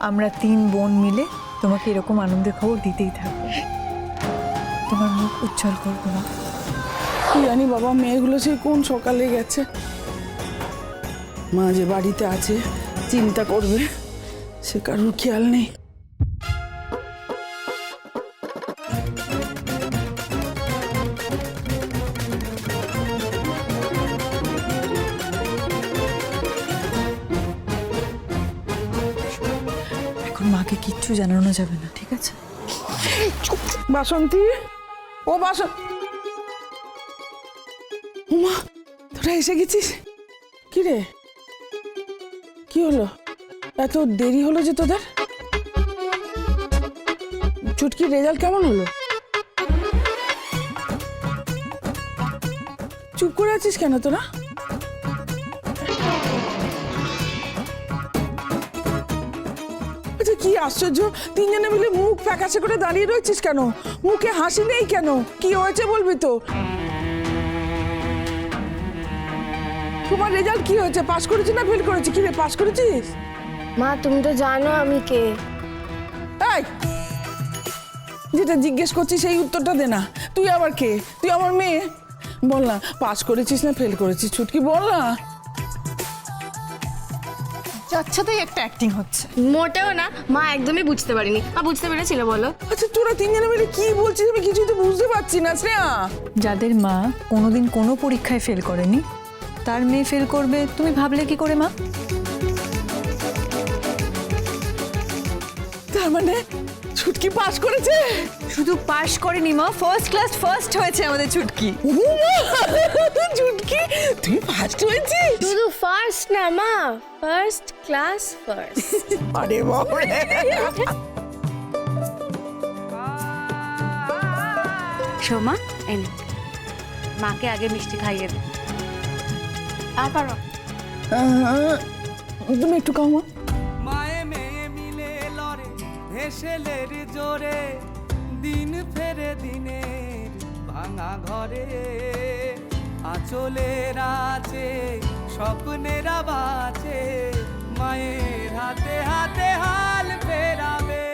আমরা 3 বোন মিলে তোমাকে এরকম আনন্দের খবর দিতেই থাকবো। তোমার মুখ উজ্জ্বল করবো না। কি জানি বাবা, মেয়েগুলো সেই কোন সকালে গেছে। মা যে বাড়িতে আছে চিন্তা করবে, সে কারোর খেয়াল নেই। এখন মাকে কিচ্ছু জানানো যাবে না, ঠিক আছে? বাসন্তী, ও উমা, তোরা এসে গেছিস? কি রে, কি হলো? এত দেরি হলো যে তোদের? চুটকির রেজাল্ট কেমন হলো? চুপ করে আছিস কেন তোরা? আচ্ছা, কি আশ্চর্য, তিনজনে মিলে মুখ ফ্যাকাশে করে দাঁড়িয়ে রয়েছিস কেন? মুখে হাসি নেই কেন? কি হয়েছে বলবি তো? তোমার রেজাল্ট কি হয়েছে? পাস করেছিস না ফেল করেছিস? কি রে, পাস করেছিস? মা তুমি তো জানো আমি কে। এই, যেটা জিজ্ঞেস করছিস সেই উত্তরটা দে না। তুই আবার কে? তুই আমার মেয়ে। বল না, পাস করেছিস না ফেল করেছিস? ছুটকি বল না। যাচ্ছেতেই একটা অ্যাক্টিং হচ্ছে। মোটেও না মা, একদমই বুঝতে পারিনি। মা বুঝতে পেরেছিল বলো? আচ্ছা, তোরা তিনজনে মিলে কি বলছিস? আমি কিছুই তো বুঝতে পারছি না শ্রেয়া। যাদের মা কোনোদিন কোনো পরীক্ষায় ফেল করেনি তার মেয়ে ফেল করবে তুমি ভাবলে কি করে মা? তার মানে ছুটকি পাস করেছে? শুধু পাস করেনি মা, ফার্স্ট ক্লাস ফার্স্ট হয়েছে আমাদের ছুটকি। ছুটকি তুই ফার্স্ট হয়েছিস? শুধু ফার্স্ট না মা, ফার্স্ট ক্লাস ফার্স্ট। আরে বাবা রে। সোমা, এনে মাকে আগে মিষ্টি খাইয়ে দে। আর পারো? তুমি একটু খাও মা। মায়ে মেয়ে মিলে লড়ে হেসেলের জোরে, দিন ফেরে দিনের ভাঙা ঘরে, আঁচলের আছে স্বপ্নেরা বাঁচে, মায়ের হাতে হাতে হাল ফেরাবে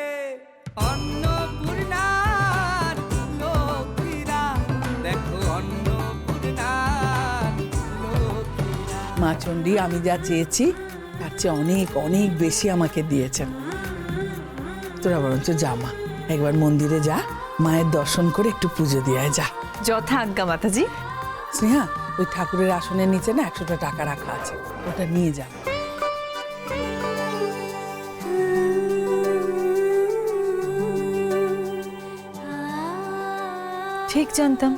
অন্নপূর্ণার লক্ষ্মীরা, দেখো অন্নপূর্ণার লক্ষ্মীরা। মা চণ্ডী আমি যা চেয়েছি তার চেয়ে অনেক অনেক বেশি আমাকে দিয়েছেন। তোরা বরঞ্চ যা মা, একবার মন্দিরে যা, মায়ের দর্শন করে একটু পুজো দিয়ে আয়, যা। যথা আজ্ঞা মাতাজি। স্নেহা, ওই ঠাকুরের আসনের নিচে না 100টা টাকা রাখা আছে, ওটা নিয়ে যা। ঠিক জানতাম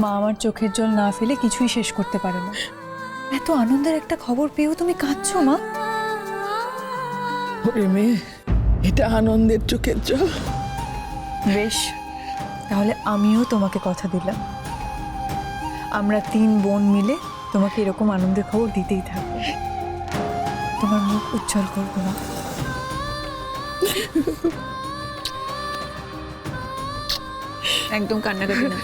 মা আমার চোখের জল না ফেলে কিছুই শেষ করতে পারে না। এত আনন্দের একটা খবর পেয়েও তুমি কাঁদছো মা? ওরে মেয়ে, এটা আনন্দের চোখের জল। বেশ, তাহলে আমিও তোমাকে কথা দিলাম, আমরা 3 বোন মিলে তোমাকে এরকম আনন্দের খবর দিতেই থাকবো। তোমার মুখ উজ্জ্বল করবো না। একদম কান্নাকাটি না।